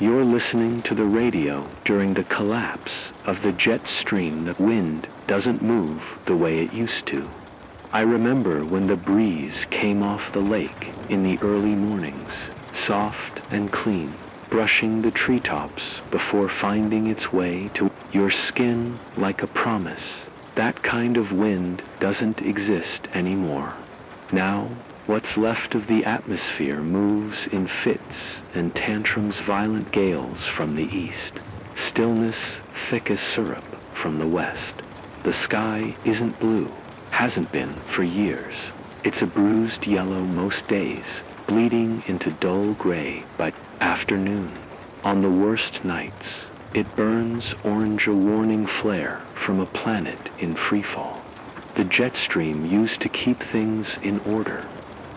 You're listening to the radio during the collapse of the jet stream. The wind doesn't move the way it used to. I remember when the breeze came off the lake in the early mornings, soft and clean, brushing the treetops before finding its way to your skin like a promise. That kind of wind doesn't exist anymore. Now, what's left of the atmosphere moves in fits and tantrums, violent gales from the east, stillness thick as syrup from the west. The sky isn't blue, hasn't been for years. It's a bruised yellow most days, bleeding into dull gray by afternoon. On the worst nights, it burns orange, a warning flare from a planet in freefall. The jet stream used to keep things in order.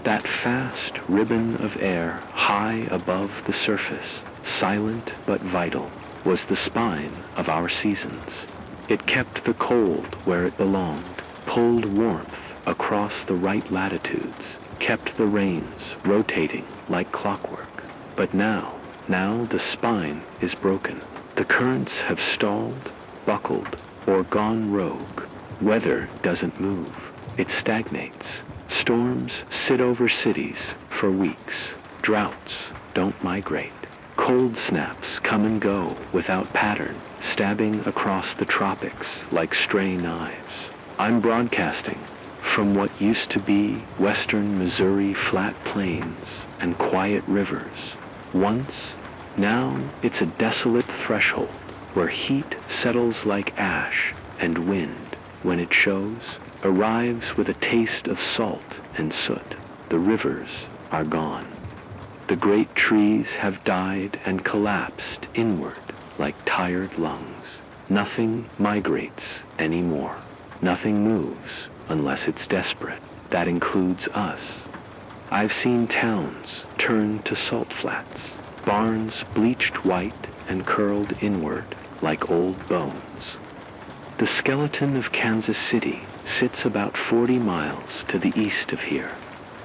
That fast ribbon of air high above the surface, silent but vital, was the spine of our seasons. It kept the cold where it belonged, pulled warmth across the right latitudes, kept the rains rotating like clockwork. But now the spine is broken. The currents have stalled, buckled, or gone rogue. Weather doesn't move. It stagnates. Storms sit over cities for weeks. Droughts don't migrate. Cold snaps come and go without pattern, stabbing across the tropics like stray knives. I'm broadcasting from what used to be western Missouri flat plains and quiet rivers. Once, now it's a desolate threshold where heat settles like ash and wind, when it shows, arrives with a taste of salt and soot. The rivers are gone. The great trees have died and collapsed inward like tired lungs. Nothing migrates anymore. Nothing moves unless it's desperate. That includes us. I've seen towns turn to salt flats, barns bleached white and curled inward like old bones. The skeleton of Kansas City sits about 40 miles to the east of here.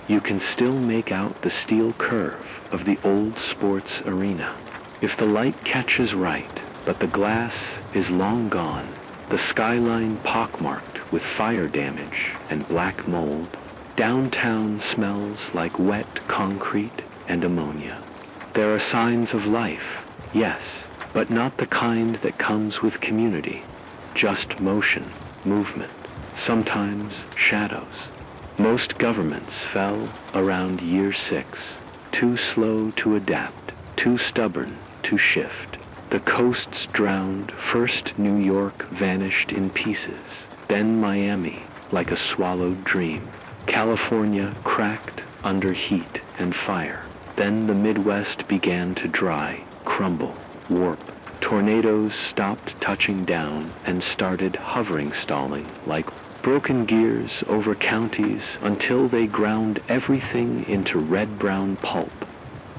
You can still make out the steel curve of the old sports arena. If the light catches right, but the glass is long gone, the skyline pockmarked with fire damage and black mold, downtown smells like wet concrete and ammonia. There are signs of life, yes, but not the kind that comes with community. Just motion, movement, sometimes shadows. Most governments fell around year 6, too slow to adapt, too stubborn to shift. The coasts drowned. First New York vanished in pieces, then Miami like a swallowed dream. California cracked under heat and fire. Then the Midwest began to dry, crumble, warp. Tornadoes stopped touching down and started hovering, stalling like broken gears over counties until they ground everything into red-brown pulp.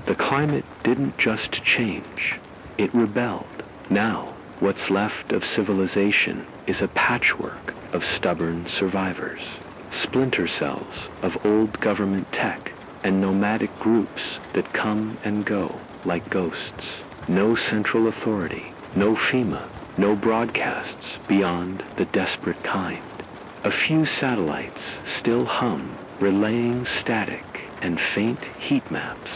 The climate didn't just change, it rebelled. Now, what's left of civilization is a patchwork of stubborn survivors, splinter cells of old government tech, and nomadic groups that come and go like ghosts. No central authority, no FEMA, no broadcasts beyond the desperate kind. A few satellites still hum, relaying static and faint heat maps.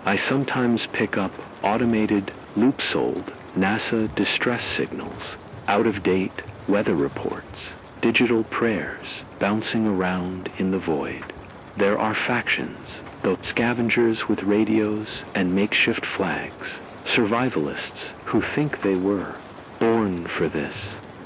I sometimes pick up automated, loop-soled NASA distress signals, out-of-date weather reports, digital prayers bouncing around in the void. There are factions, though scavengers with radios and makeshift flags, survivalists who think they were born for this.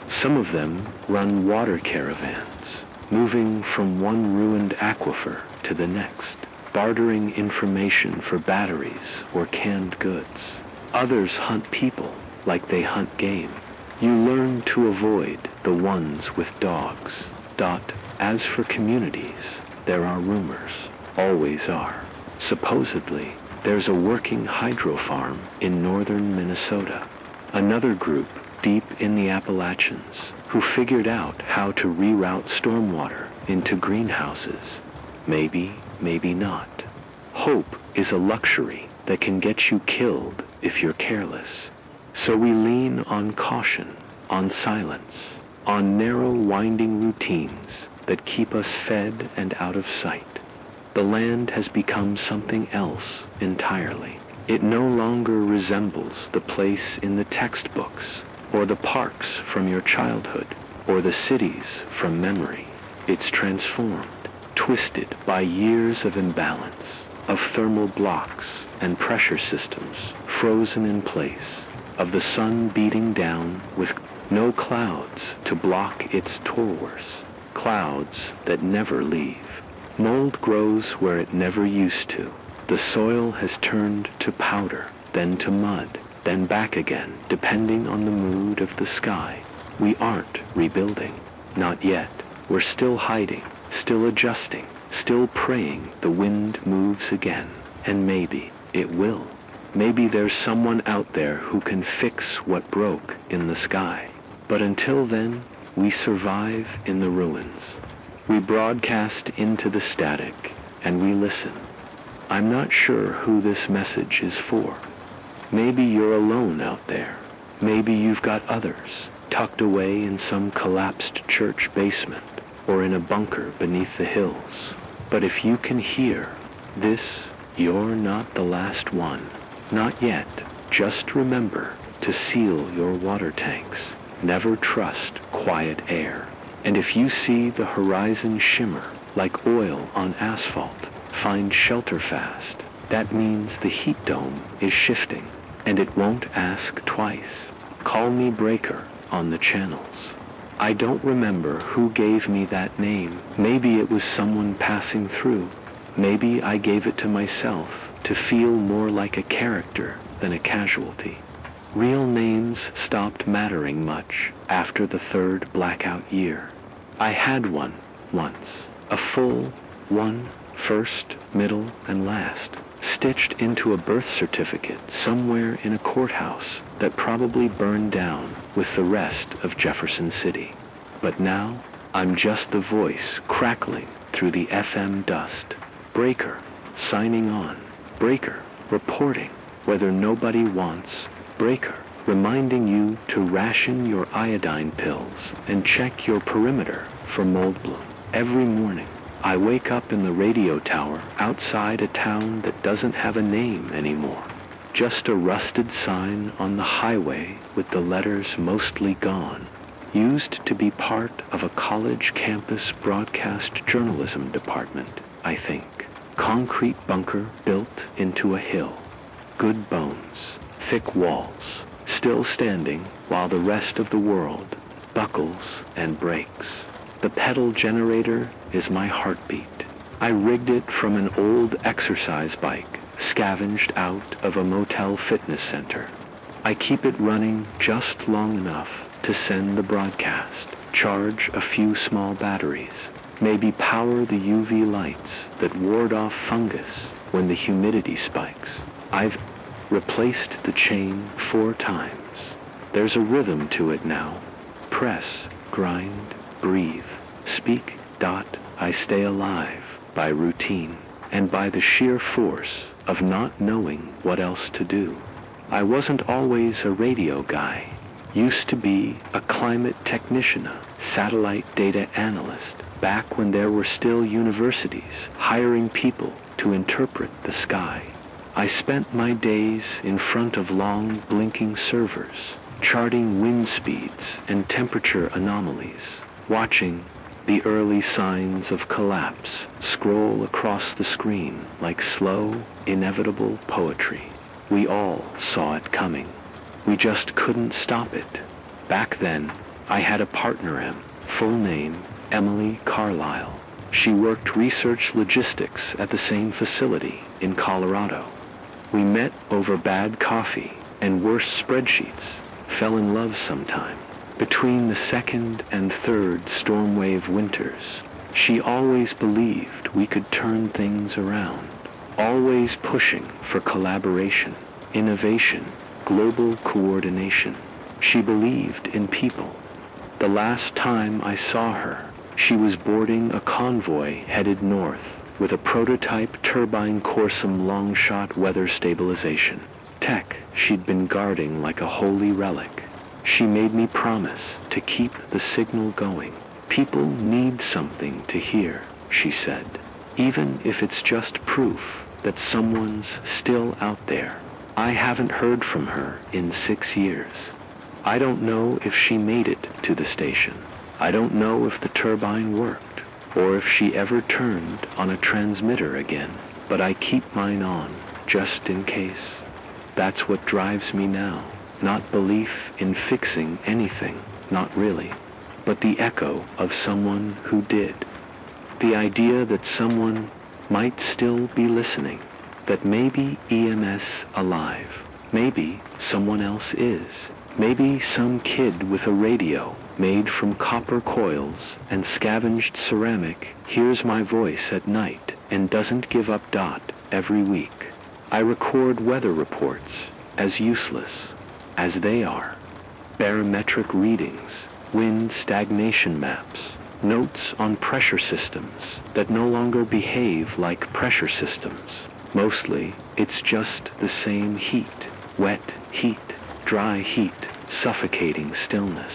Some of them run water caravans, moving from one ruined aquifer to the next, bartering information for batteries or canned goods. Others hunt people like they hunt game. You learn to avoid the ones with dogs. As for communities, there are rumors, always are. Supposedly, there's a working hydro farm in northern Minnesota. Another group deep in the Appalachians who figured out how to reroute stormwater into greenhouses. Maybe, maybe not. Hope is a luxury that can get you killed if you're careless. So we lean on caution, on silence, on narrow winding routines that keep us fed and out of sight. The land has become something else entirely. It no longer resembles the place in the textbooks, or the parks from your childhood, or the cities from memory. It's transformed, twisted by years of imbalance, of thermal blocks and pressure systems frozen in place, of the sun beating down with no clouds to block its torwars, clouds that never leave. Mold grows where it never used to. The soil has turned to powder, then to mud, then back again, depending on the mood of the sky. We aren't rebuilding. Not yet. We're still hiding, still adjusting, still praying the wind moves again. And maybe it will. Maybe there's someone out there who can fix what broke in the sky. But until then, we survive in the ruins. We broadcast into the static, and we listen. I'm not sure who this message is for. Maybe you're alone out there. Maybe you've got others, tucked away in some collapsed church basement, or in a bunker beneath the hills. But if you can hear this, you're not the last one. Not yet. Just remember to seal your water tanks. Never trust quiet air. And if you see the horizon shimmer like oil on asphalt, find shelter fast. That means the heat dome is shifting, and it won't ask twice. Call me Breaker on the channels. I don't remember who gave me that name. Maybe it was someone passing through. Maybe I gave it to myself to feel more like a character than a casualty. Real names stopped mattering much after the third blackout year. I had one once, a full one, first, middle, and last, stitched into a birth certificate somewhere in a courthouse that probably burned down with the rest of Jefferson City. But now, I'm just the voice crackling through the FM dust. Breaker, signing on. Breaker, reporting whether nobody wants. Breaker, reminding you to ration your iodine pills and check your perimeter for mold bloom. Every morning, I wake up in the radio tower outside a town that doesn't have a name anymore. Just a rusted sign on the highway with the letters mostly gone. Used to be part of a college campus broadcast journalism department, I think. Concrete bunker built into a hill. Good bones, thick walls, still standing while the rest of the world buckles and breaks. The pedal generator is my heartbeat. I rigged it from an old exercise bike, scavenged out of a motel fitness center. I keep it running just long enough to send the broadcast, charge a few small batteries, maybe power the UV lights that ward off fungus when the humidity spikes. I've replaced the chain 4 times. There's a rhythm to it now. Press, grind, breathe, speak, dot, I stay alive by routine and by the sheer force of not knowing what else to do. I wasn't always a radio guy. Used to be a climate technician, a satellite data analyst, back when there were still universities hiring people to interpret the sky. I spent my days in front of long blinking servers, charting wind speeds and temperature anomalies, watching the early signs of collapse scroll across the screen like slow, inevitable poetry. We all saw it coming. We just couldn't stop it. Back then, I had a partner, full name, Emily Carlisle. She worked research logistics at the same facility in Colorado. We met over bad coffee and worse spreadsheets, fell in love sometime. Between the second and third stormwave winters, she always believed we could turn things around, always pushing for collaboration, innovation, global coordination. She believed in people. The last time I saw her, she was boarding a convoy headed north, with a prototype turbine Corsum long-shot weather stabilization. Tech she'd been guarding like a holy relic. She made me promise to keep the signal going. People need something to hear, she said, even if it's just proof that someone's still out there. I haven't heard from her in 6 years. I don't know if she made it to the station. I don't know if the turbine worked, or if she ever turned on a transmitter again, but I keep mine on, just in case. That's what drives me now, not belief in fixing anything, not really, but the echo of someone who did. The idea that someone might still be listening, that maybe EMS alive, maybe someone else is, maybe some kid with a radio made from copper coils and scavenged ceramic hears my voice at night and doesn't give up dot every week. I record weather reports as useless as they are. Barometric readings, wind stagnation maps, notes on pressure systems that no longer behave like pressure systems. Mostly, it's just the same heat, wet heat, dry heat, suffocating stillness.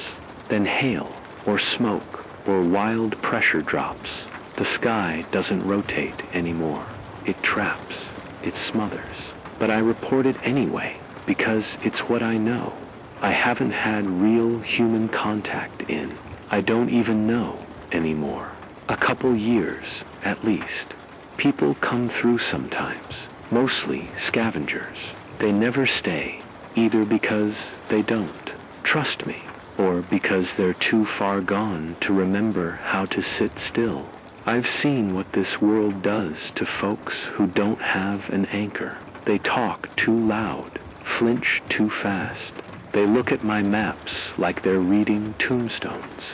Then hail, or smoke, or wild pressure drops. The sky doesn't rotate anymore. It traps, it smothers. But I report it anyway, because it's what I know. I haven't had real human contact in. I don't even know anymore. A couple years, at least. People come through sometimes, mostly scavengers. They never stay, either because they don't trust me, or because they're too far gone to remember how to sit still. I've seen what this world does to folks who don't have an anchor. They talk too loud, flinch too fast. They look at my maps like they're reading tombstones.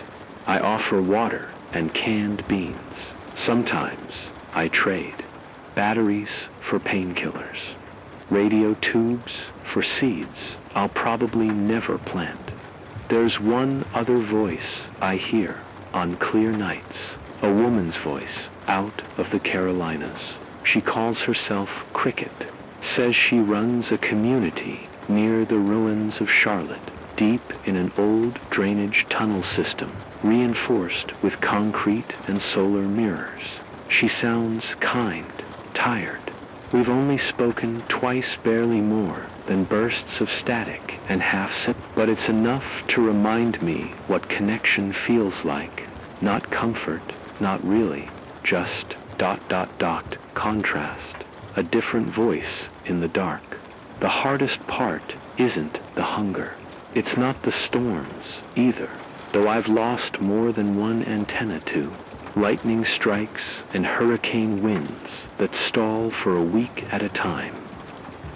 I offer water and canned beans. Sometimes I trade batteries for painkillers, radio tubes for seeds I'll probably never plant. There's one other voice I hear on clear nights, a woman's voice out of the Carolinas. She calls herself Cricket, says she runs a community near the ruins of Charlotte, deep in an old drainage tunnel system, reinforced with concrete and solar mirrors. She sounds kind, tired. We've only spoken twice barely more than bursts of static and half-sip, but it's enough to remind me what connection feels like. Not comfort, not really, just ... contrast, a different voice in the dark. The hardest part isn't the hunger. It's not the storms, either, though I've lost more than one antenna to. Lightning strikes and hurricane winds that stall for a week at a time.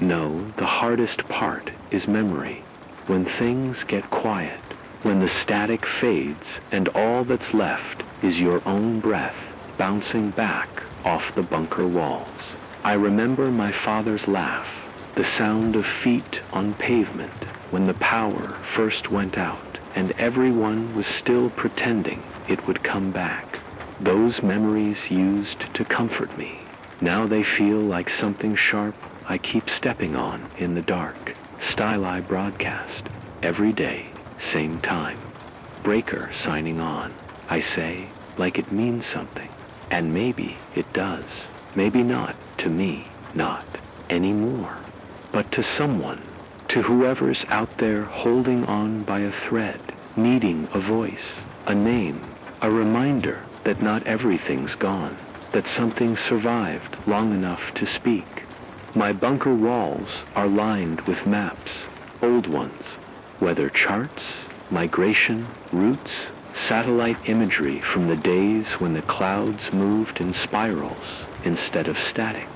No, the hardest part is memory. When things get quiet, when the static fades and all that's left is your own breath bouncing back off the bunker walls. I remember my father's laugh, the sound of feet on pavement when the power first went out and everyone was still pretending it would come back. Those memories used to comfort me. Now they feel like something sharp I keep stepping on in the dark. Style broadcast. Every day, same time. Breaker signing on. I say, like it means something. And maybe it does. Maybe not to me, not anymore. But to someone, to whoever's out there holding on by a thread, needing a voice, a name, a reminder that not everything's gone, that something survived long enough to speak. My bunker walls are lined with maps, old ones, weather charts, migration routes, satellite imagery from the days when the clouds moved in spirals instead of static.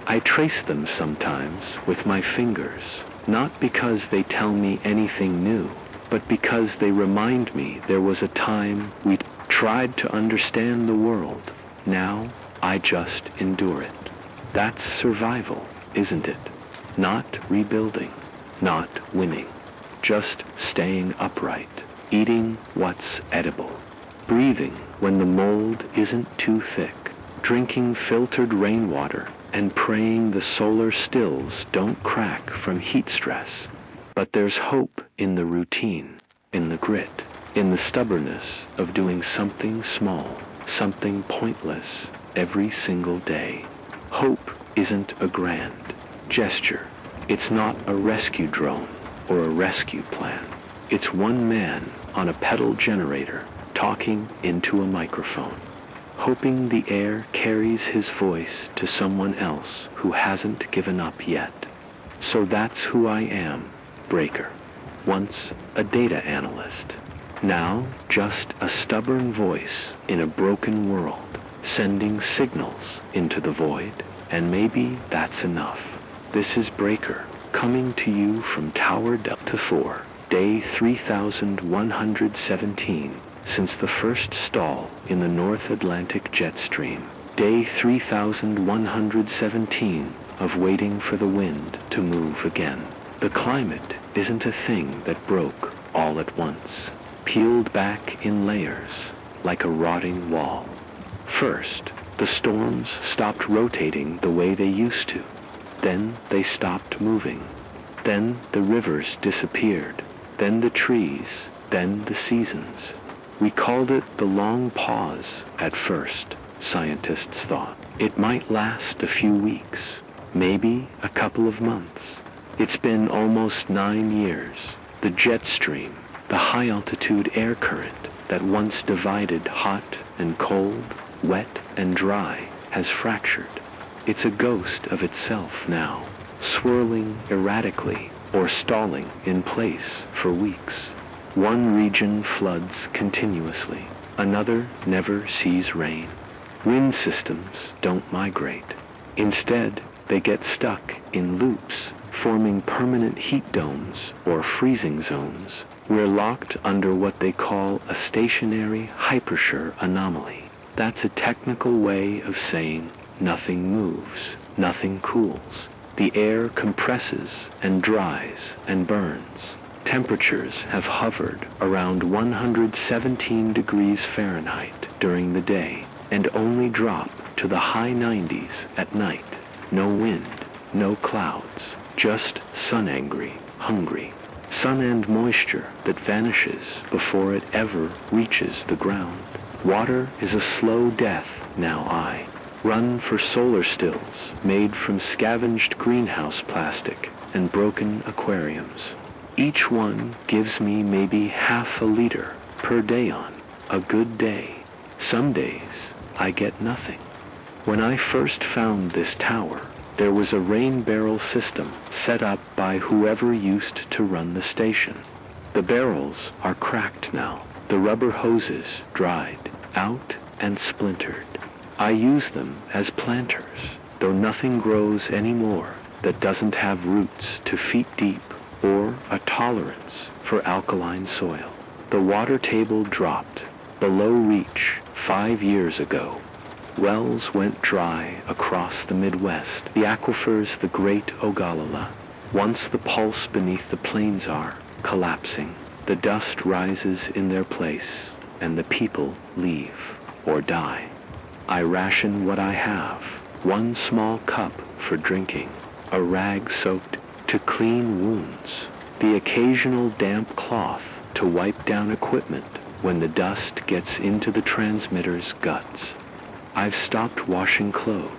I trace them sometimes with my fingers, not because they tell me anything new, but because they remind me there was a time we tried to understand the world. Now I just endure it. That's survival, isn't it? Not rebuilding, not winning, just staying upright, eating what's edible, breathing when the mold isn't too thick, drinking filtered rainwater and praying the solar stills don't crack from heat stress. But there's hope in the routine, in the grit, in the stubbornness of doing something small, something pointless every single day. Hope isn't a grand gesture. It's not a rescue drone or a rescue plan. It's one man on a pedal generator talking into a microphone, hoping the air carries his voice to someone else who hasn't given up yet. So that's who I am, Breaker. Once a data analyst. Now just a stubborn voice in a broken world, sending signals into the void. And maybe that's enough. This is Breaker, coming to you from Tower Delta 4, day 3117, since the first stall in the North Atlantic jet stream. Day 3117 of waiting for the wind to move again. The climate isn't a thing that broke all at once, peeled back in layers like a rotting wall. First, the storms stopped rotating the way they used to. Then they stopped moving. Then the rivers disappeared. Then the trees. Then the seasons. We called it the long pause at first, scientists thought. It might last a few weeks, maybe a couple of months. It's been almost 9 years. The jet stream, the high-altitude air current that once divided hot and cold, wet and dry, has fractured. It's a ghost of itself now, swirling erratically or stalling in place for weeks. One region floods continuously, another never sees rain. Wind systems don't migrate. Instead, they get stuck in loops, forming permanent heat domes or freezing zones. We're locked under what they call a stationary Hypershur anomaly. That's a technical way of saying nothing moves, nothing cools. The air compresses and dries and burns. Temperatures have hovered around 117 degrees Fahrenheit during the day and only drop to the high 90s at night. No wind, no clouds, just sun-angry, hungry. Sun and moisture that vanishes before it ever reaches the ground. Water is a slow death now. I run for solar stills made from scavenged greenhouse plastic and broken aquariums. Each one gives me maybe half a liter per day on a good day. Some days I get nothing. When I first found this tower, there was a rain barrel system set up by whoever used to run the station. The barrels are cracked now, the rubber hoses dried out and splintered. I use them as planters, though nothing grows anymore that doesn't have roots to feet deep or a tolerance for alkaline soil. The water table dropped below reach 5 years ago. Wells went dry across the Midwest, the aquifers the Great Ogallala. Once the pulse beneath the plains are collapsing, the dust rises in their place, and the people leave or die. I ration what I have, one small cup for drinking, a rag soaked to clean wounds, the occasional damp cloth to wipe down equipment when the dust gets into the transmitter's guts. I've stopped washing clothes.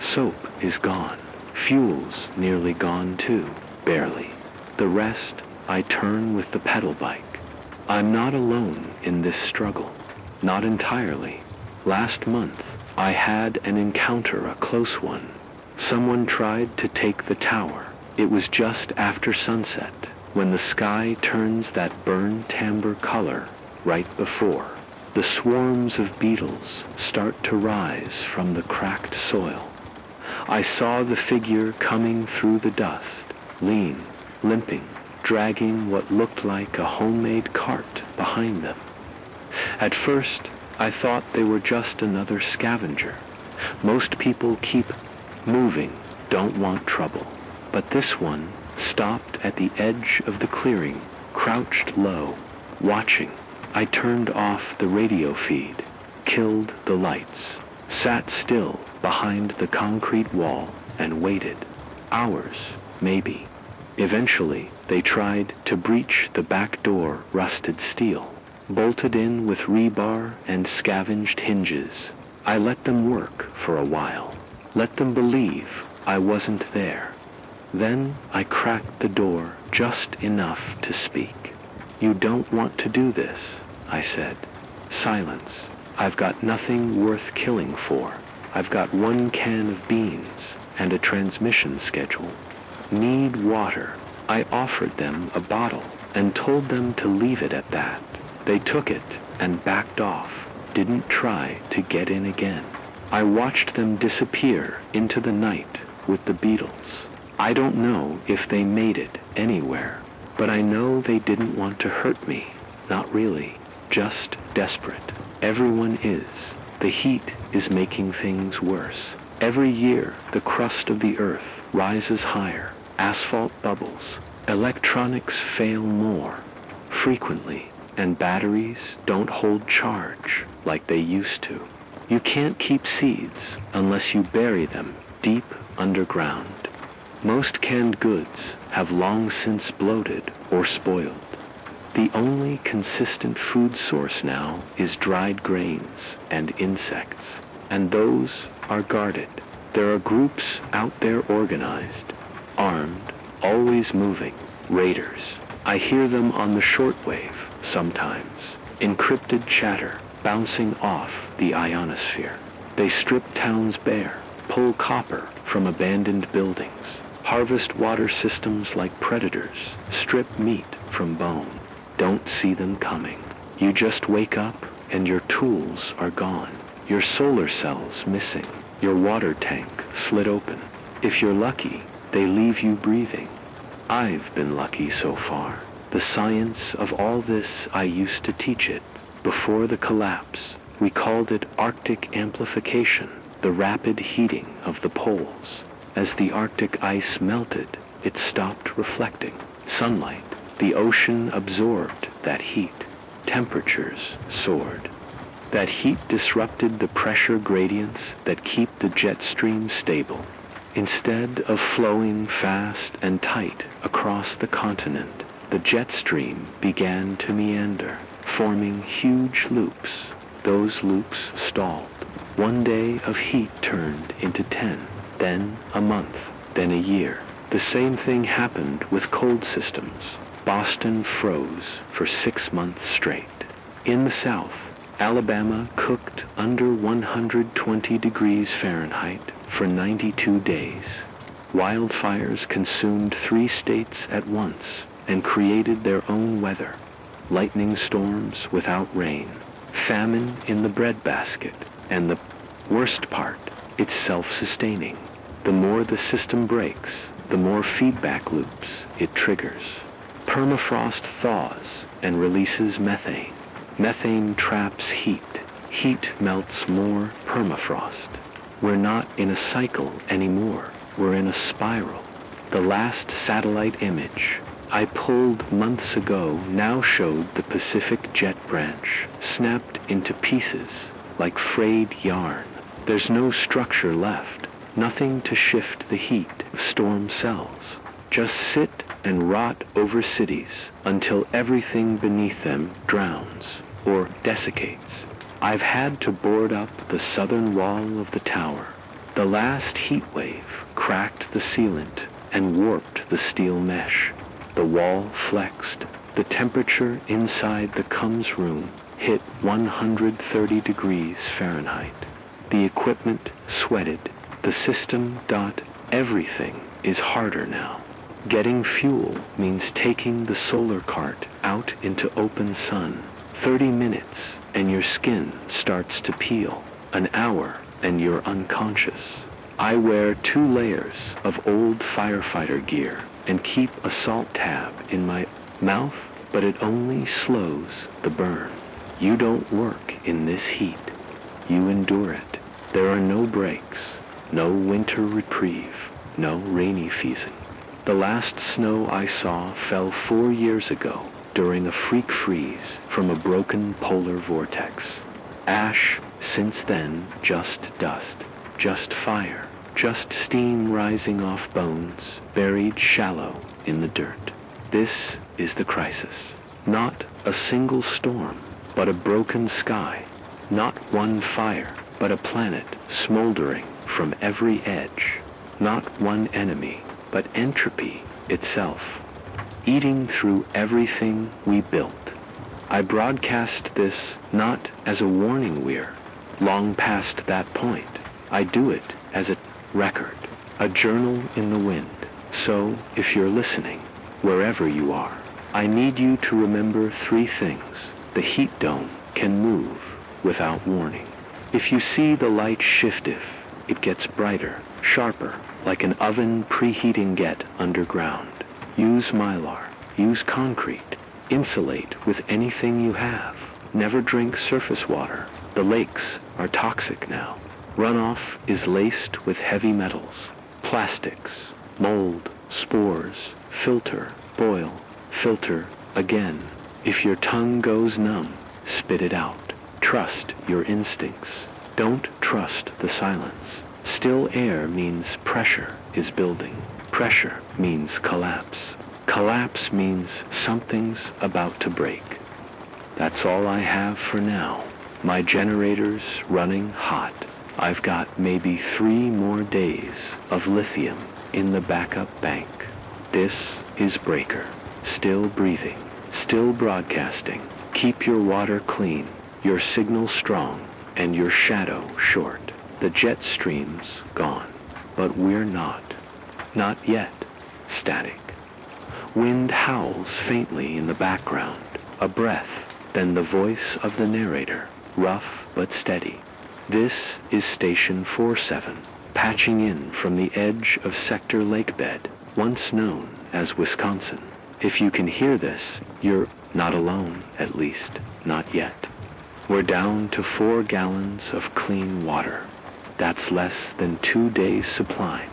Soap is gone. Fuel's nearly gone too, barely. The rest I turn with the pedal bike. I'm not alone in this struggle, not entirely. Last month, I had an encounter, a close one. Someone tried to take the tower. It was just after sunset, when the sky turns that burnt amber color right before. The swarms of beetles start to rise from the cracked soil. I saw the figure coming through the dust, lean, limping, dragging what looked like a homemade cart behind them. At first, I thought they were just another scavenger. Most people keep moving, don't want trouble. But this one stopped at the edge of the clearing, crouched low, watching. I turned off the radio feed, killed the lights. sat still behind the concrete wall and waited. Hours, maybe. Eventually, they tried to breach the back door rusted steel, bolted in with rebar and scavenged hinges. I let them work for a while, let them believe I wasn't there. Then I cracked the door just enough to speak. "You don't want to do this," I said. Silence. "I've got nothing worth killing for. I've got 1 can of beans and a transmission schedule. Need water." I offered them a bottle and told them to leave it at that. They took it and backed off, didn't try to get in again. I watched them disappear into the night with the beetles. I don't know if they made it anywhere, but I know they didn't want to hurt me. Not really, just desperate. Everyone is. The heat is making things worse. Every year, the crust of the earth rises higher. Asphalt bubbles. Electronics fail more frequently, and batteries don't hold charge like they used to. You can't keep seeds unless you bury them deep underground. Most canned goods have long since bloated or spoiled. The only consistent food source now is dried grains and insects, and those are guarded. There are groups out there organized, armed, always moving, raiders. I hear them on the shortwave sometimes, encrypted chatter bouncing off the ionosphere. They strip towns bare, pull copper from abandoned buildings, harvest water systems like predators, strip meat from bone. Don't see them coming. You just wake up and your tools are gone. Your solar cells missing. Your water tank slit open. If you're lucky, they leave you breathing. I've been lucky so far. The science of all this I used to teach it. Before the collapse, we called it Arctic amplification, the rapid heating of the poles. As the Arctic ice melted, it stopped reflecting sunlight. The ocean absorbed that heat. Temperatures soared. That heat disrupted the pressure gradients that keep the jet stream stable. Instead of flowing fast and tight across the continent, the jet stream began to meander, forming huge loops. Those loops stalled. 1 day of heat turned into 10, then a month, then a year. The same thing happened with cold systems. Boston froze for 6 months straight. In the South, Alabama cooked under 120 degrees Fahrenheit for 92 days. Wildfires consumed 3 states at once and created their own weather. Lightning storms without rain, famine in the breadbasket, and the worst part, it's self-sustaining. The more the system breaks, the more feedback loops it triggers. Permafrost thaws and releases methane. Methane traps heat. Heat melts more permafrost. We're not in a cycle anymore. We're in a spiral. The last satellite image I pulled months ago now showed the Pacific Jet Branch snapped into pieces like frayed yarn. There's no structure left, nothing to shift the heat of storm cells. Just sit and rot over cities until everything beneath them drowns or desiccates. I've had to board up the southern wall of the tower. The last heat wave cracked the sealant and warped the steel mesh. The wall flexed. The temperature inside the comms room hit 130 degrees Fahrenheit. The equipment sweated. The system everything is harder now. Getting fuel means taking the solar cart out into open sun. 30 minutes and your skin starts to peel. An hour and you're unconscious. I wear 2 layers of old firefighter gear and keep a salt tab in my mouth, but it only slows the burn. You don't work in this heat. You endure it. There are no breaks, no winter reprieve, no rainy season. The last snow I saw fell 4 years ago during a freak freeze from a broken polar vortex. Ash Since then, just dust, just fire, just steam rising off bones, buried shallow in the dirt. This is the crisis. Not a single storm, but a broken sky. Not one fire, but a planet smoldering from every edge. Not one enemy, but entropy itself, eating through everything we built. I broadcast this not as a warning we're long past that point. I do it as a record, a journal in the wind. So, if you're listening, wherever you are, I need you to remember 3 things. The heat dome can move without warning. If you see the light shifteth, it gets brighter, sharper, like an oven preheating get underground. Use mylar, use concrete, insulate with anything you have. Never drink surface water. The lakes are toxic now. Runoff is laced with heavy metals, plastics, mold, spores. Filter, boil, filter again. If your tongue goes numb, spit it out. Trust your instincts. Don't trust the silence. Still air means pressure is building. Pressure means collapse. Collapse means something's about to break. That's all I have for now. My generator's running hot. I've got maybe 3 more days of lithium in the backup bank. This is Breaker. Still breathing, still broadcasting. Keep your water clean, your signal strong, and your shadow short. The jet stream's gone, but we're not. Not yet. Static. Wind howls faintly in the background. A breath, then the voice of the narrator, rough but steady. This is Station 47, patching in from the edge of Sector Lakebed, once known as Wisconsin. If you can hear this, you're not alone, at least, not yet. We're down to 4 gallons of clean water. That's less than 2 days' supply.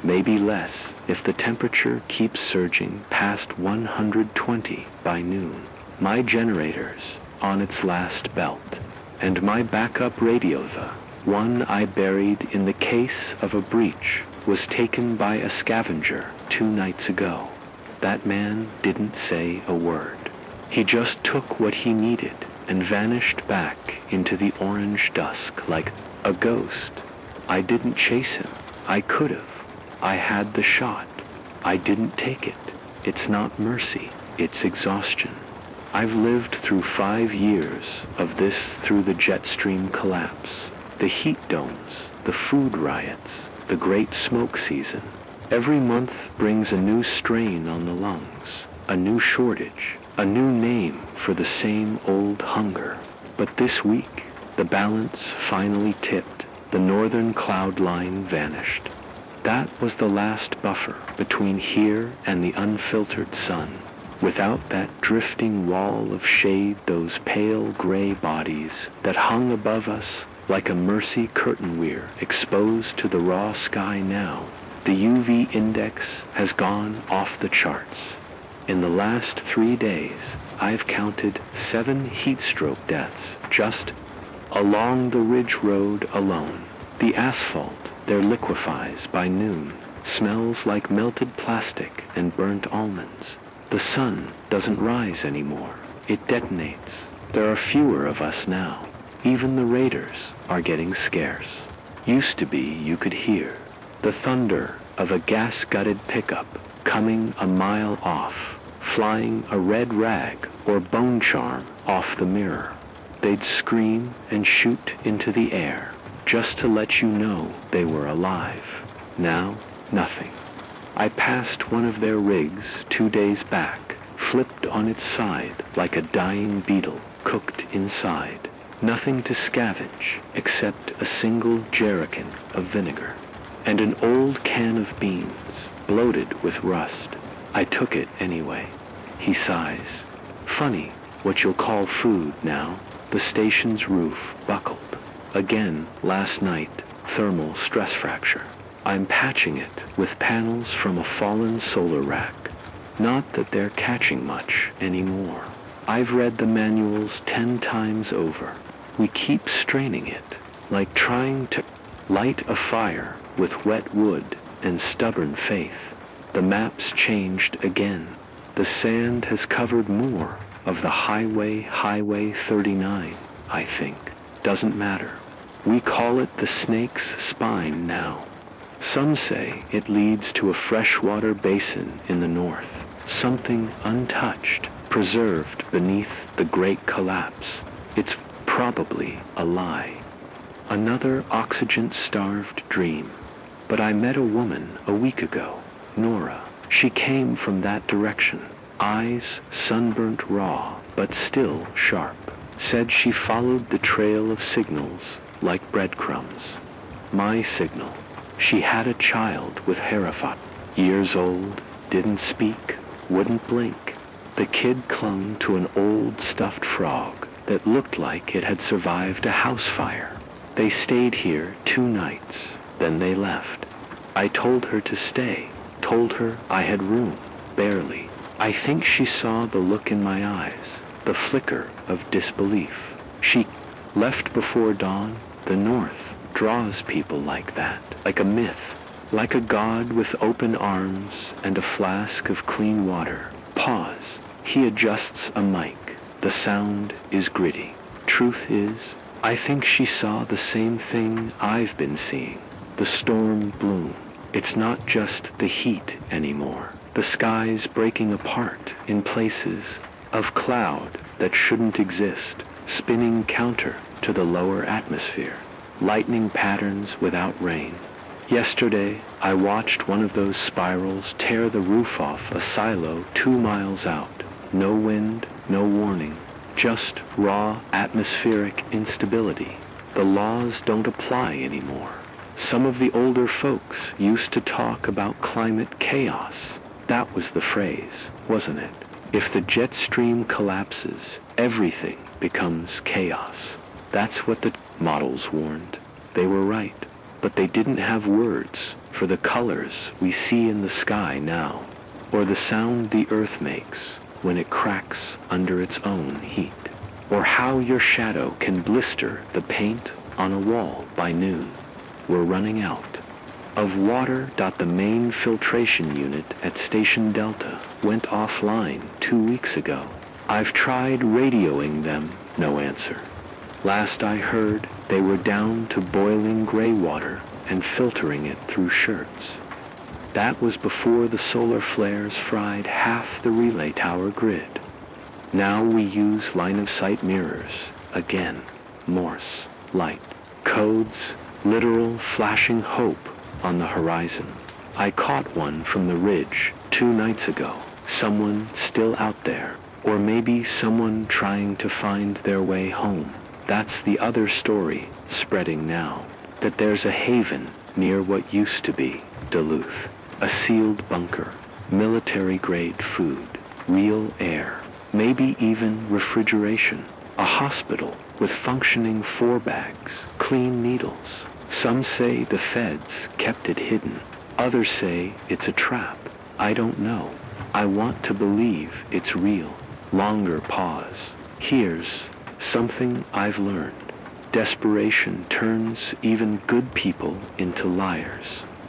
Maybe less if the temperature keeps surging past 120 by noon. My generator's on its last belt, and my backup radio, the one I buried in the case of a breach, was taken by a scavenger 2 nights ago. That man didn't say a word. He just took what he needed and vanished back into the orange dusk like a ghost. I didn't chase him. I could have. I had the shot. I didn't take it. It's not mercy. It's exhaustion. I've lived through 5 years of this through the jet stream collapse, the heat domes, the food riots, the great smoke season. Every month brings a new strain on the lungs, a new shortage, a new name for the same old hunger. But this week, the balance finally tipped. The northern cloud line vanished. That was the last buffer between here and the unfiltered sun. Without that drifting wall of shade, those pale gray bodies that hung above us like a mercy curtain we're exposed to the raw sky now, the UV index has gone off the charts. In the last 3 days, I've counted 7 heat stroke deaths just along the ridge road alone. The asphalt there liquefies by noon, smells like melted plastic and burnt almonds. The sun doesn't rise anymore. It detonates. There are fewer of us now. Even the raiders are getting scarce. Used to be you could hear the thunder of a gas-gutted pickup coming a mile off, flying a red rag or bone charm off the mirror. They'd scream and shoot into the air just to let you know they were alive. Now, nothing. I passed one of their rigs 2 days back, flipped on its side like a dying beetle cooked inside. Nothing to scavenge except a single jerrycan of vinegar and an old can of beans, bloated with rust. I took it anyway. He sighs. Funny what you'll call food now. The station's roof buckled. Again last night, thermal stress fracture. I'm patching it with panels from a fallen solar rack. Not that they're catching much anymore. I've read the manuals 10 times over. We keep straining it, like trying to light a fire with wet wood and stubborn faith. The map's changed again. The sand has covered more of the Highway 39, I think. Doesn't matter. We call it the snake's spine now. Some say it leads to a freshwater basin in the north, something untouched, preserved beneath the great collapse. It's probably a lie. Another oxygen-starved dream. But I met a woman a week ago, Nora. She came from that direction. Eyes sunburnt raw, but still sharp. Said she followed the trail of signals like breadcrumbs. My signal. She had a child with Hereford. Years old, didn't speak, wouldn't blink. The kid clung to an old stuffed frog that looked like it had survived a house fire. They stayed here 2 nights, then they left. I told her to stay, told her I had room, barely. I think she saw the look in my eyes, the flicker of disbelief. She left before dawn. The north draws people like that, like a myth, like a god with open arms and a flask of clean water. Pause. He adjusts a mic. The sound is gritty. Truth is, I think she saw the same thing I've been seeing. The storm bloom. It's not just the heat anymore. The sky's breaking apart in places of cloud that shouldn't exist, spinning counter to the lower atmosphere. Lightning patterns without rain. Yesterday, I watched one of those spirals tear the roof off a silo 2 miles out. No wind, no warning, just raw atmospheric instability. The laws don't apply anymore. Some of the older folks used to talk about climate chaos. That was the phrase, wasn't it? If the jet stream collapses, everything becomes chaos. That's what the models warned. They were right, but they didn't have words for the colors we see in the sky now, or the sound the earth makes when it cracks under its own heat, or how your shadow can blister the paint on a wall by noon. We're running out of water. The main filtration unit at Station Delta went offline 2 weeks ago. I've tried radioing them, no answer. Last I heard, they were down to boiling gray water and filtering it through shirts. That was before the solar flares fried half the relay tower grid. Now we use line-of-sight mirrors again. Morse, light, codes, literal flashing hope on the horizon. I caught one from the ridge 2 nights ago. Someone still out there, or maybe someone trying to find their way home. That's the other story spreading now, that there's a haven near what used to be Duluth, a sealed bunker, military-grade food, real air, maybe even refrigeration, a hospital with functioning 4-bags, clean needles. Some say the feds kept it hidden. Others say it's a trap. I don't know. I want to believe it's real. Longer pause. Here's something I've learned. Desperation turns even good people into liars.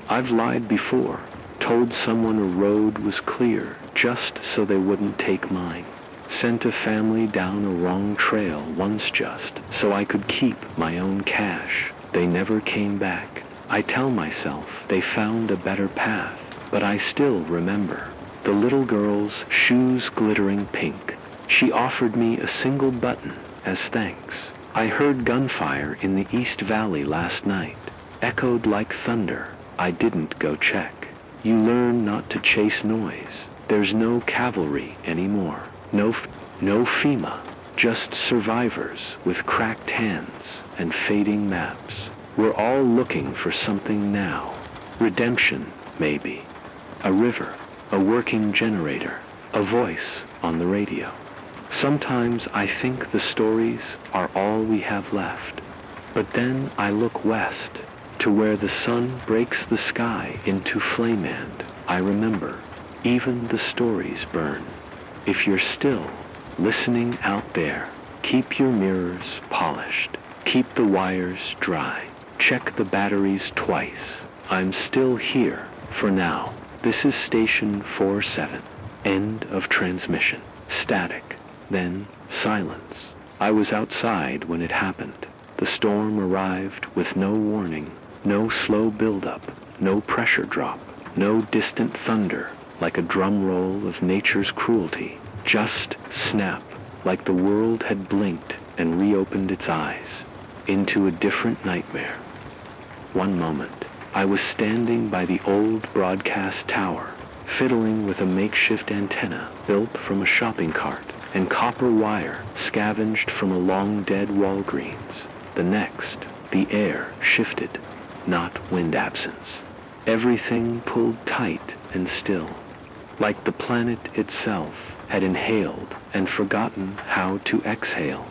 I've lied before, told someone a road was clear just so they wouldn't take mine. Sent a family down a wrong trail once just so I could keep my own cash. They never came back. I tell myself they found a better path, but I still remember the little girl's shoes glittering pink. She offered me a single button as thanks. I heard gunfire in the East Valley last night, echoed like thunder. I didn't go check. You learn not to chase noise. There's no cavalry anymore. No FEMA, just survivors with cracked hands and fading maps. We're all looking for something now. Redemption, maybe. A river, a working generator, a voice on the radio. Sometimes I think the stories are all we have left. But then I look west, to where the sun breaks the sky into flameland. I remember, even the stories burn. If you're still listening out there, Keep your mirrors polished. Keep the wires dry. Check the batteries twice. I'm still here for now. This is station 47. End of transmission. Static. Then silence. I was outside when it happened. The storm arrived with no warning, no slow buildup, no pressure drop, no distant thunder like a drum roll of nature's cruelty. Just snap, like the world had blinked and reopened its eyes into a different nightmare. One moment, I was standing by the old broadcast tower, fiddling with a makeshift antenna built from a shopping cart and copper wire scavenged from a long-dead Walgreens. The next, the air shifted, not wind absence. Everything pulled tight and still, like the planet itself had inhaled and forgotten how to exhale.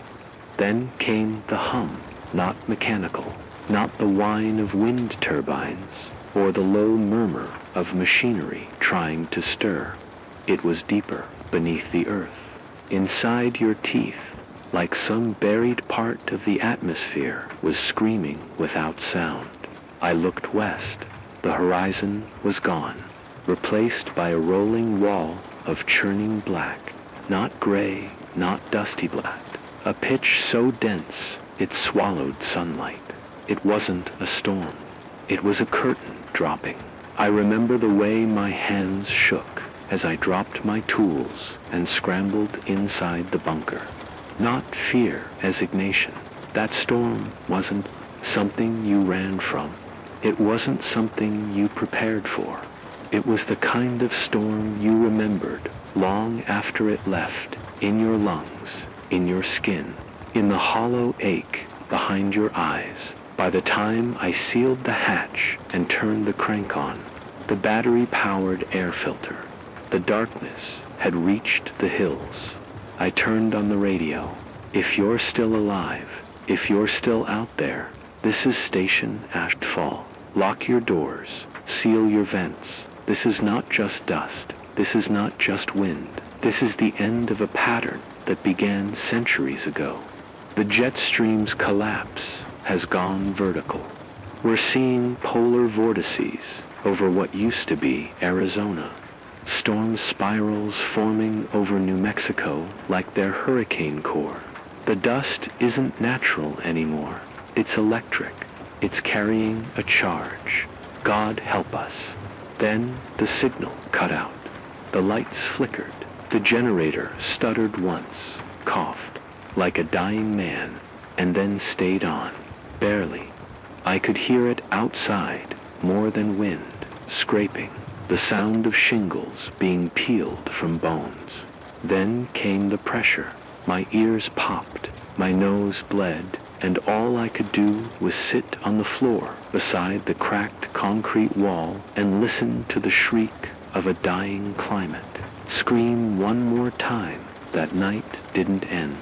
Then came the hum, not mechanical, not the whine of wind turbines or the low murmur of machinery trying to stir. It was deeper, beneath the earth, inside your teeth, like some buried part of the atmosphere was screaming without sound. I looked west. The horizon was gone, replaced by a rolling wall of churning black, not gray, not dusty black, a pitch so dense it swallowed sunlight. It wasn't a storm. It was a curtain dropping. I remember the way my hands shook as I dropped my tools and scrambled inside the bunker. Not fear as Ignatian. That storm wasn't something you ran from. It wasn't something you prepared for. It was the kind of storm you remembered long after it left, in your lungs, in your skin, in the hollow ache behind your eyes. By the time I sealed the hatch and turned the crank on, the battery-powered air filter, the darkness had reached the hills. I turned on the radio. If you're still alive, if you're still out there, this is Station Ashfall. Lock your doors, seal your vents. This is not just dust. This is not just wind. This is the end of a pattern that began centuries ago. The jet stream's collapse has gone vertical. We're seeing polar vortices over what used to be Arizona. Storm spirals forming over New Mexico like their hurricane core. The dust isn't natural anymore. It's electric. It's carrying a charge. God help us. Then the signal cut out. The lights flickered. The generator stuttered once, coughed, like a dying man, and then stayed on, barely. I could hear it outside, more than wind, scraping, the sound of shingles being peeled from bones. Then came the pressure. My ears popped, my nose bled, and all I could do was sit on the floor beside the cracked concrete wall and listen to the shriek of a dying climate. Scream one more time. That night didn't end.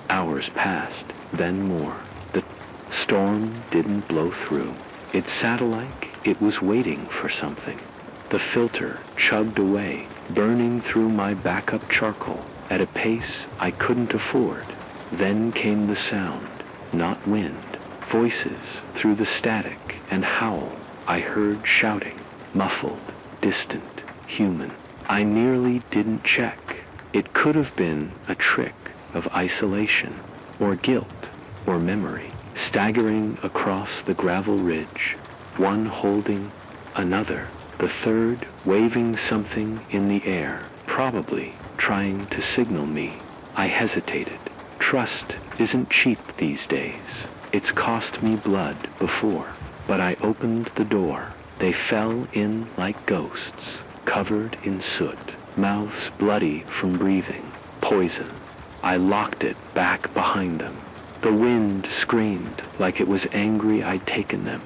Hours passed, then more. The storm didn't blow through. It sat like it was waiting for something. The filter chugged away, burning through my backup charcoal at a pace I couldn't afford. Then came the sound, not wind. Voices through the static and howl. I heard shouting, muffled, distant, human. I nearly didn't check. It could have been a trick of isolation, or guilt, or memory, staggering across the gravel ridge, one holding another, the third waving something in the air, probably trying to signal me. I hesitated. Trust isn't cheap these days. It's cost me blood before. But I opened the door. They fell in like ghosts, covered in soot, mouths bloody from breathing, poison. I locked it back behind them. The wind screamed like it was angry I'd taken them.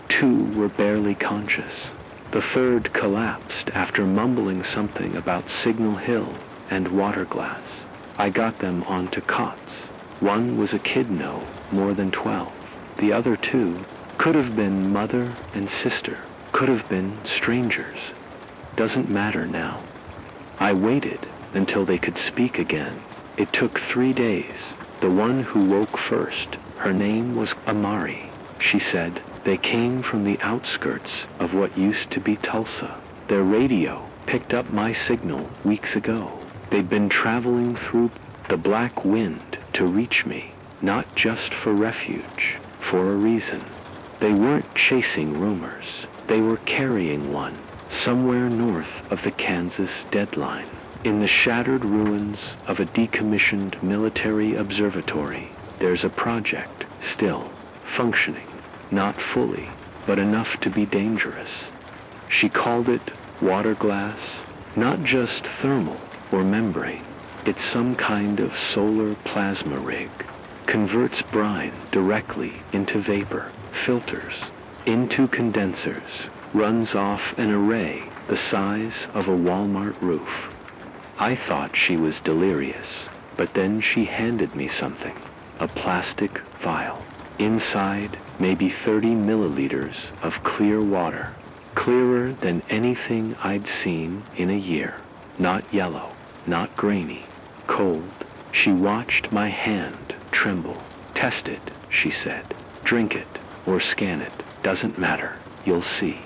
2 were barely conscious. The third collapsed after mumbling something about Signal Hill and water glass. I got them onto cots. 1 was a kid, no, more than 12. The other 2 could have been mother and sister, could have been strangers. Doesn't matter now. I waited until they could speak again. It took 3 days. The The one who woke first, her name was Amari. She said they came from the outskirts of what used to be Tulsa. Their radio picked up my signal weeks ago. They'd been traveling through the black wind to reach me, not just for refuge, for a reason. They weren't chasing rumors. They were carrying one, somewhere north of the Kansas deadline. In the shattered ruins of a decommissioned military observatory, there's a project still functioning, not fully, but enough to be dangerous. She called it water glass, not just thermal or membrane. It's some kind of solar plasma rig. Converts brine directly into vapor, filters into condensers, runs off an array the size of a Walmart roof. I thought she was delirious, but then she handed me something, a plastic vial. Inside, maybe 30 milliliters of clear water, clearer than anything I'd seen in a year. Not yellow, not grainy, cold. She watched my hand tremble. Test it, she said. Drink it or scan it, doesn't matter. You'll see.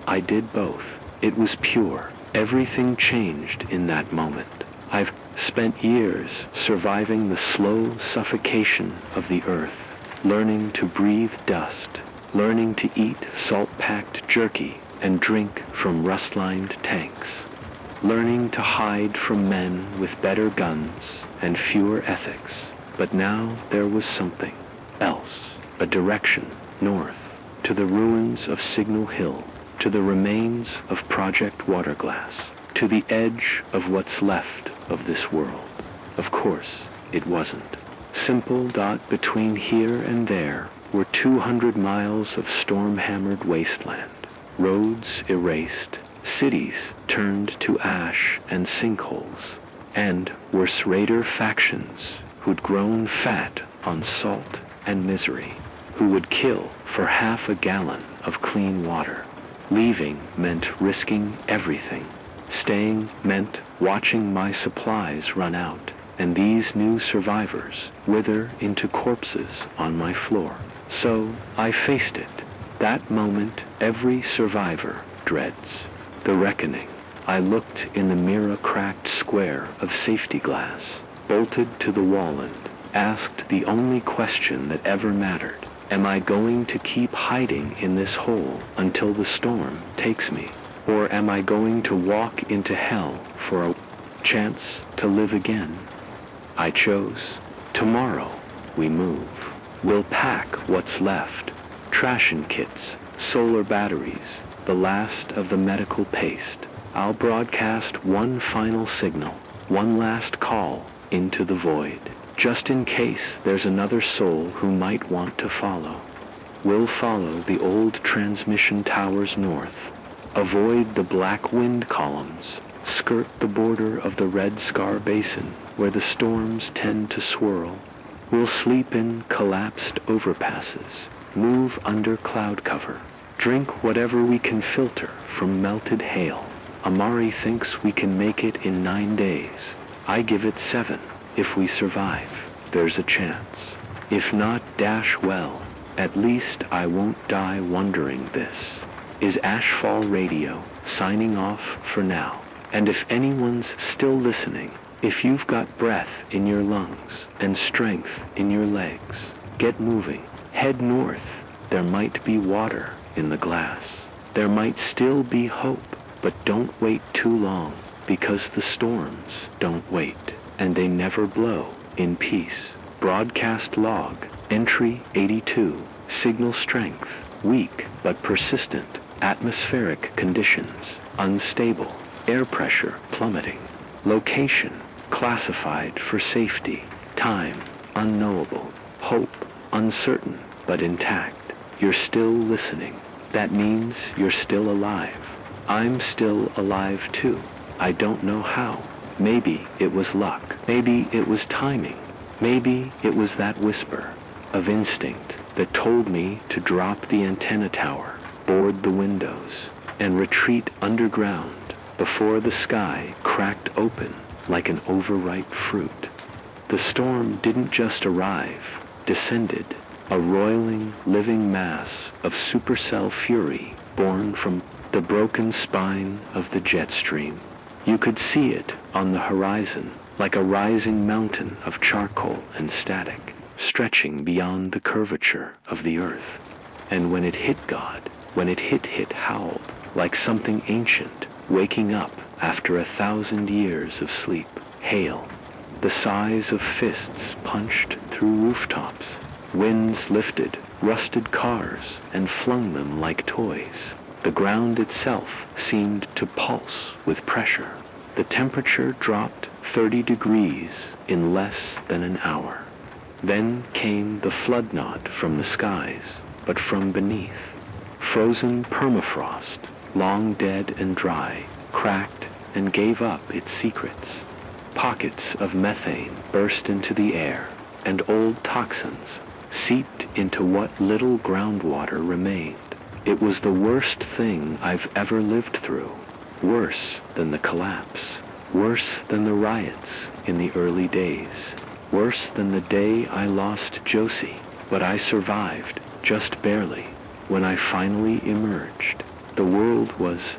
I did both. It was pure. Everything changed in that moment. I've spent years surviving the slow suffocation of the earth, learning to breathe dust, learning to eat salt-packed jerky and drink from rust-lined tanks, learning to hide from men with better guns and fewer ethics. But now there was something else, a direction north, to the ruins of Signal Hill, to the remains of Project Waterglass, to the edge of what's left of this world. Of course, it wasn't. Simple dot between here and there were 200 miles of storm-hammered wasteland, roads erased, cities turned to ash and sinkholes, and worse raider factions who'd grown fat on salt and misery, who would kill for half a gallon of clean water. Leaving meant risking everything. Staying meant watching my supplies run out, and these new survivors wither into corpses on my floor. So I faced it. That moment every survivor dreads. The reckoning. I looked in the mirror-cracked square of safety glass, bolted to the wall, and asked the only question that ever mattered. Am I going to keep hiding in this hole until the storm takes me? Or am I going to walk into hell for a chance to live again? I chose. Tomorrow we move. We'll pack what's left. Ration kits, solar batteries, the last of the medical paste. I'll broadcast one final signal, one last call into the void, just in case there's another soul who might want to follow. We'll follow the old transmission towers north, avoid the black wind columns, skirt the border of the Red Scar Basin where the storms tend to swirl. We'll sleep in collapsed overpasses, move under cloud cover, drink whatever we can filter from melted hail. Amari thinks we can make it in 9 days. I give it 7. If we survive, there's a chance. If not, dash well. At least I won't die wondering this. Is Ashfall Radio signing off for now? And if anyone's still listening, if you've got breath in your lungs and strength in your legs, get moving. Head north. There might be water in the glass. There might still be hope, but don't wait too long, because the storms don't wait, and they never blow in peace. Broadcast log, entry 82, signal strength, weak but persistent, atmospheric conditions, unstable, air pressure plummeting, location, classified for safety, time, unknowable, hope, uncertain but intact. You're still listening. That means you're still alive. I'm still alive too. I don't know how. Maybe it was luck. Maybe it was timing. Maybe it was that whisper of instinct that told me to drop the antenna tower, board the windows, and retreat underground before the sky cracked open like an overripe fruit. The storm didn't just arrive, descended, a roiling, living mass of supercell fury born from the broken spine of the jet stream. You could see it on the horizon, like a rising mountain of charcoal and static, stretching beyond the curvature of the earth. And when it hit God, when it hit howled, like something ancient, waking up after 1,000 years of sleep. Hail, the size of fists punched through rooftops. Winds lifted rusted cars and flung them like toys. The ground itself seemed to pulse with pressure. The temperature dropped 30 degrees in less than an hour. Then came the flood not from the skies, but from beneath. Frozen permafrost, long dead and dry, cracked and gave up its secrets. Pockets of methane burst into the air, and old toxins seeped into what little groundwater remained. It was the worst thing I've ever lived through. Worse than the collapse. Worse than the riots in the early days. Worse than the day I lost Josie. But I survived, just barely. When I finally emerged, the world was ...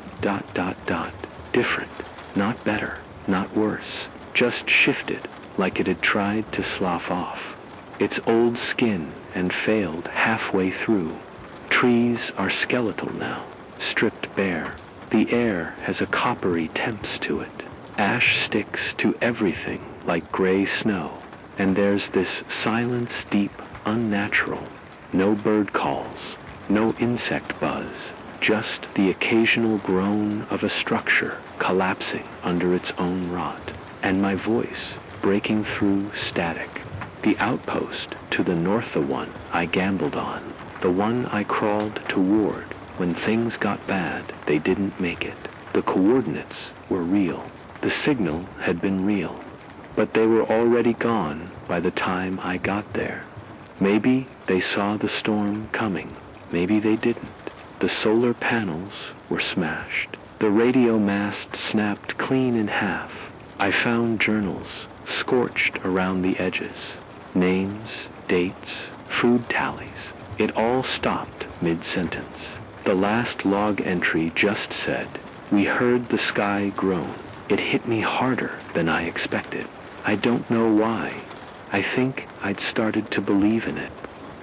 different. Not better, not worse. Just shifted like it had tried to slough off its old skin and failed halfway through. Trees are skeletal now, stripped bare. The air has a coppery temps to it. Ash sticks to everything like gray snow. And there's this silence deep, unnatural. No bird calls, no insect buzz, just the occasional groan of a structure collapsing under its own rot. And my voice breaking through static. The outpost to the north, the one I gambled on, the one I crawled toward when things got bad. They didn't make it. The coordinates were real. The signal had been real. But they were already gone by the time I got there. Maybe they saw the storm coming. Maybe they didn't. The solar panels were smashed. The radio mast snapped clean in half. I found journals scorched around the edges. Names, dates, food tallies. It all stopped mid-sentence. The last log entry just said, "We heard the sky groan." It hit me harder than I expected. I don't know why. I think I'd started to believe in it.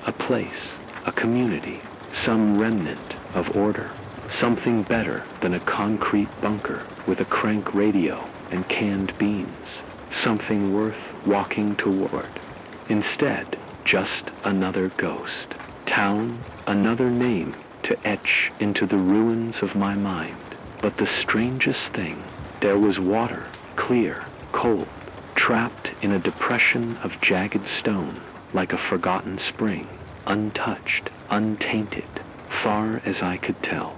A place, a community, some remnant of order. Something better than a concrete bunker with a crank radio and canned beans. Something worth walking toward. Instead, just another ghost. Town, another name to etch into the ruins of my mind. But the strangest thing, there was water, clear, cold, trapped in a depression of jagged stone, like a forgotten spring, untouched, untainted, far as I could tell.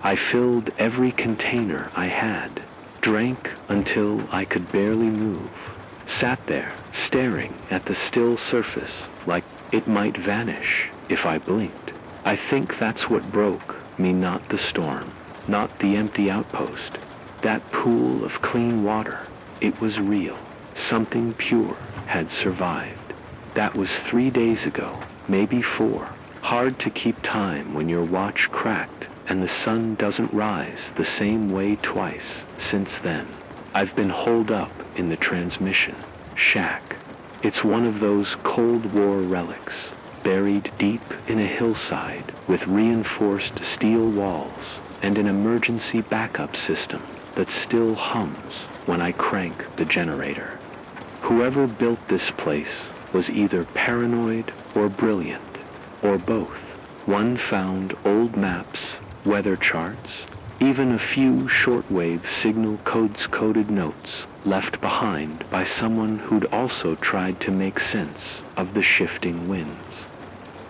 I filled every container I had, drank until I could barely move, sat there staring at the still surface like it might vanish if I blinked. I think that's what broke me, not the storm, not the empty outpost. That pool of clean water, it was real. Something pure had survived. That was 3 days ago, maybe 4. Hard to keep time when your watch cracked and the sun doesn't rise the same way twice since then. I've been holed up in the transmission shack. It's one of those Cold War relics, buried deep in a hillside with reinforced steel walls and an emergency backup system that still hums when I crank the generator. Whoever built this place was either paranoid or brilliant, or both. One found old maps, weather charts, even a few shortwave signal codes-coded notes left behind by someone who'd also tried to make sense of the shifting winds.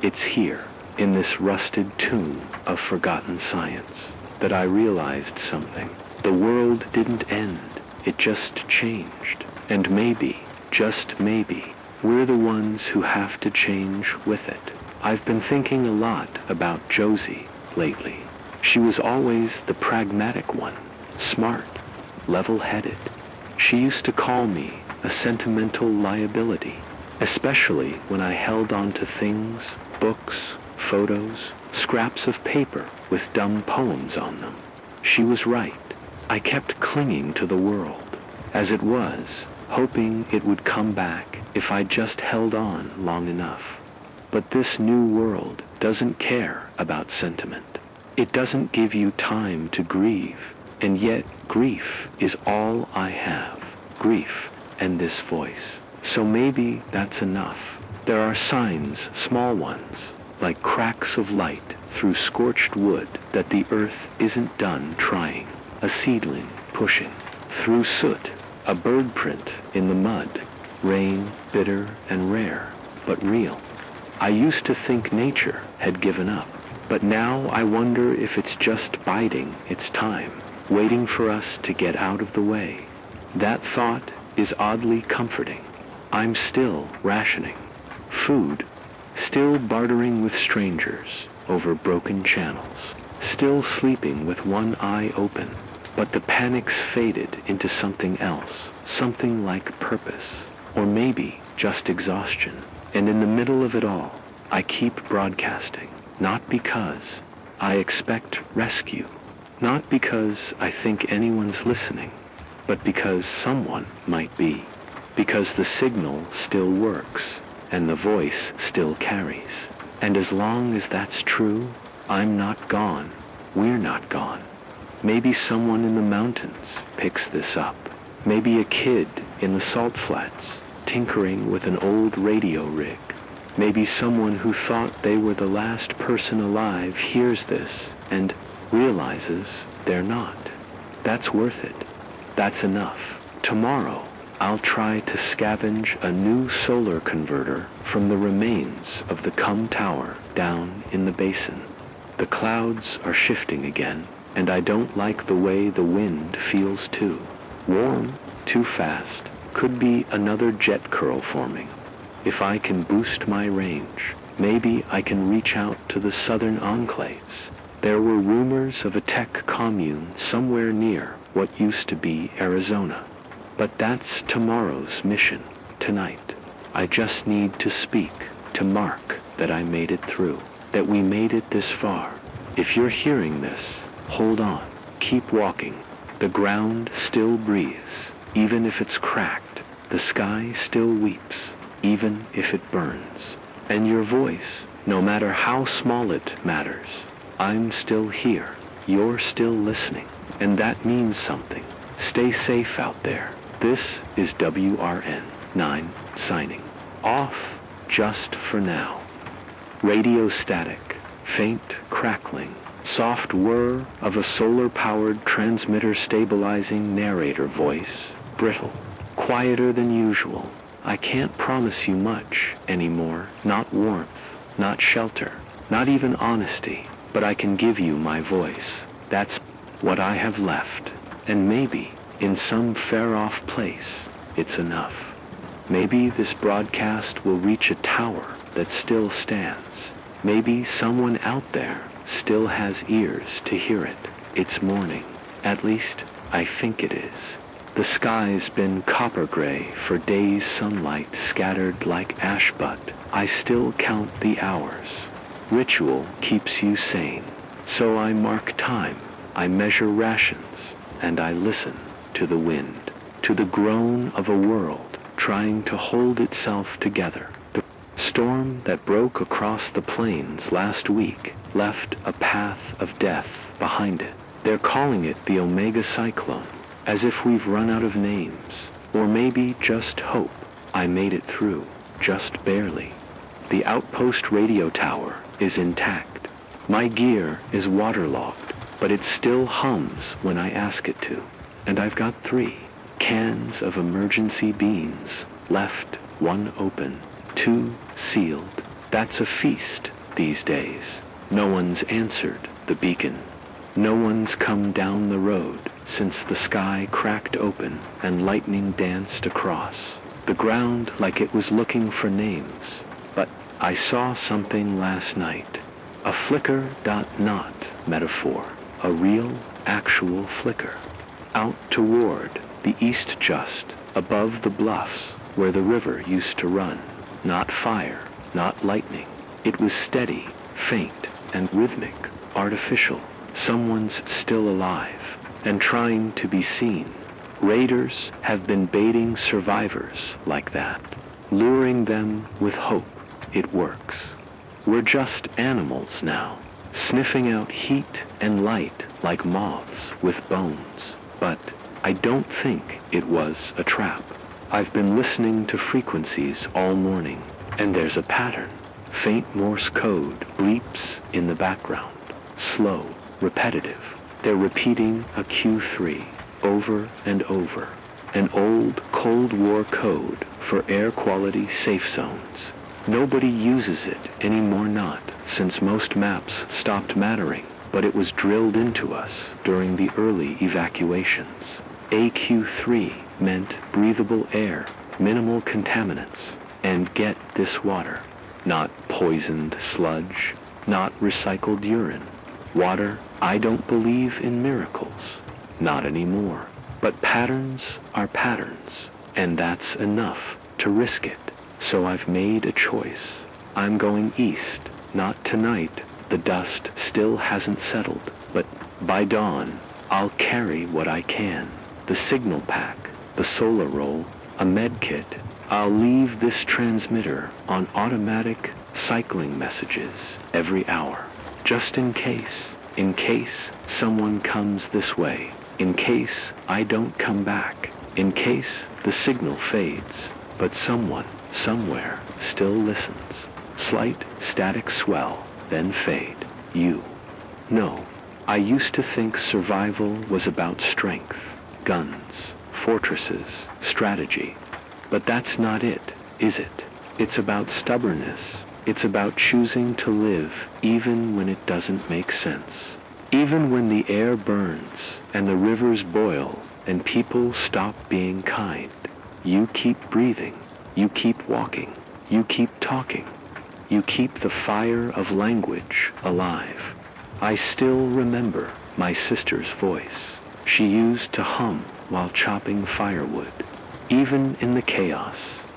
It's here, in this rusted tomb of forgotten science, that I realized something. The world didn't end, it just changed. And maybe, just maybe, we're the ones who have to change with it. I've been thinking a lot about Josie lately. She was always the pragmatic one, smart, level-headed. She used to call me a sentimental liability, especially when I held on to things, books, photos, scraps of paper with dumb poems on them. She was right. I kept clinging to the world, as it was, hoping it would come back if I just held on long enough. But this new world doesn't care about sentiment. It doesn't give you time to grieve, and yet grief is all I have. Grief and this voice. So maybe that's enough. There are signs, small ones, like cracks of light through scorched wood, that the earth isn't done trying. A seedling pushing. Through soot, a bird print in the mud. Rain, bitter and rare, but real. I used to think nature had given up, but now I wonder if it's just biding its time, waiting for us to get out of the way. That thought is oddly comforting. I'm still rationing. Food, still bartering with strangers over broken channels, still sleeping with one eye open, but the panic's faded into something else, something like purpose, or maybe just exhaustion. And in the middle of it all, I keep broadcasting, not because I expect rescue, not because I think anyone's listening, but because someone might be, because the signal still works, and the voice still carries. And as long as that's true, I'm not gone. We're not gone. Maybe someone in the mountains picks this up. Maybe a kid in the salt flats tinkering with an old radio rig. Maybe someone who thought they were the last person alive hears this and realizes they're not. That's worth it. That's enough. Tomorrow, I'll try to scavenge a new solar converter from the remains of the Cum Tower down in the basin. The clouds are shifting again, and I don't like the way the wind feels too. Warm, too fast, could be another jet curl forming. If I can boost my range, maybe I can reach out to the southern enclaves. There were rumors of a tech commune somewhere near what used to be Arizona. But that's tomorrow's mission, tonight. I just need to speak, to mark that I made it through, that we made it this far. If you're hearing this, hold on, keep walking. The ground still breathes, even if it's cracked. The sky still weeps, even if it burns. And your voice, no matter how small it matters, I'm still here. You're still listening, and that means something. Stay safe out there. This is WRN 9 signing off just for now. Radio static, faint crackling, soft whir of a solar-powered transmitter stabilizing narrator voice, brittle, quieter than usual. I can't promise you much anymore, not warmth, not shelter, not even honesty, but I can give you my voice. That's what I have left, and maybe in some far-off place, it's enough. Maybe this broadcast will reach a tower that still stands. Maybe someone out there still has ears to hear it. It's morning. At least, I think it is. The sky's been copper gray for days, sunlight scattered like ash butt. I still count the hours. Ritual keeps you sane. So I mark time, I measure rations, and I listen to the wind, to the groan of a world trying to hold itself together. The storm that broke across the plains last week left a path of death behind it. They're calling it the Omega Cyclone, as if we've run out of names, or maybe just hope. I made it through, just barely. The outpost radio tower is intact. My gear is waterlogged, but it still hums when I ask it to. And I've got 3 cans of emergency beans, left 1 open, 2 sealed. That's a feast these days. No one's answered the beacon. No one's come down the road since the sky cracked open and lightning danced across. The ground like it was looking for names. But I saw something last night. A flicker.not metaphor. A real, actual flicker. Out toward the east just, above the bluffs where the river used to run. Not fire, not lightning. It was steady, faint, and rhythmic, artificial. Someone's still alive and trying to be seen. Raiders have been baiting survivors like that, luring them with hope. It works. We're just animals now, sniffing out heat and light like moths with bones. But I don't think it was a trap. I've been listening to frequencies all morning, and there's a pattern. Faint Morse code bleeps in the background, slow, repetitive. They're repeating a Q3 over and over, an old Cold War code for air quality safe zones. Nobody uses it anymore, not since most maps stopped mattering, but it was drilled into us during the early evacuations. AQ3 meant breathable air, minimal contaminants, and get this water. Not poisoned sludge, not recycled urine. Water, I don't believe in miracles. Not anymore. But patterns are patterns, and that's enough to risk it. So I've made a choice. I'm going east, not tonight. The dust still hasn't settled, but by dawn, I'll carry what I can. The signal pack, the solar roll, a med kit. I'll leave this transmitter on automatic cycling messages every hour, just in case someone comes this way, in case I don't come back, in case the signal fades, but someone, somewhere, still listens. Slight static swell, then fade. You. No, I used to think survival was about strength, guns, fortresses, strategy. But that's not it, is it? It's about stubbornness. It's about choosing to live even when it doesn't make sense. Even when the air burns and the rivers boil and people stop being kind. You keep breathing. You keep walking. You keep talking. You keep the fire of language alive. I still remember my sister's voice. She used to hum while chopping firewood. Even in the chaos,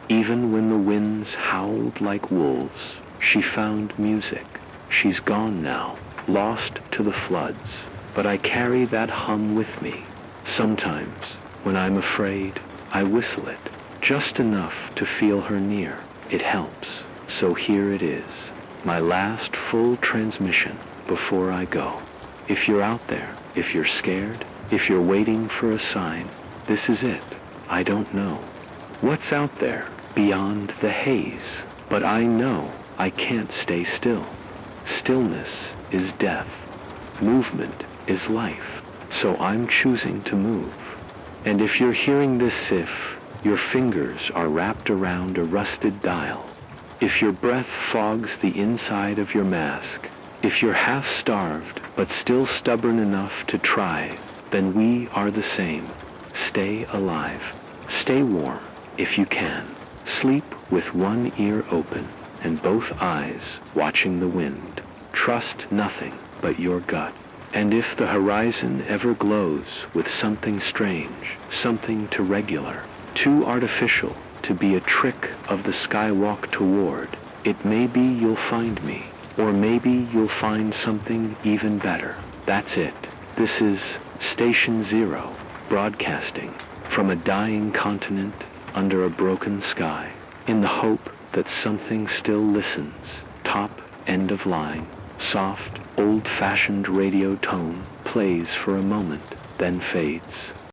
even when the winds howled like wolves, she found music. She's gone now, lost to the floods, but I carry that hum with me. Sometimes, when I'm afraid, I whistle it, just enough to feel her near. It helps. So here it is, my last full transmission before I go. If you're out there, if you're scared, if you're waiting for a sign, this is it. I don't know what's out there beyond the haze, but I know I can't stay still. Stillness is death. Movement is life. So I'm choosing to move. And if you're hearing this, if your fingers are wrapped around a rusted dial, if your breath fogs the inside of your mask, if you're half-starved but still stubborn enough to try, then we are the same. Stay alive. Stay warm if you can. Sleep with one ear open and both eyes watching the wind. Trust nothing but your gut. And if the horizon ever glows with something strange, something too regular, too artificial to be a trick of the skywalk toward, it may be you'll find me, or maybe you'll find something even better. That's it. This is Station Zero, broadcasting from a dying continent under a broken sky, in the hope that something still listens. Top end of line, soft, old-fashioned radio tone plays for a moment, then fades.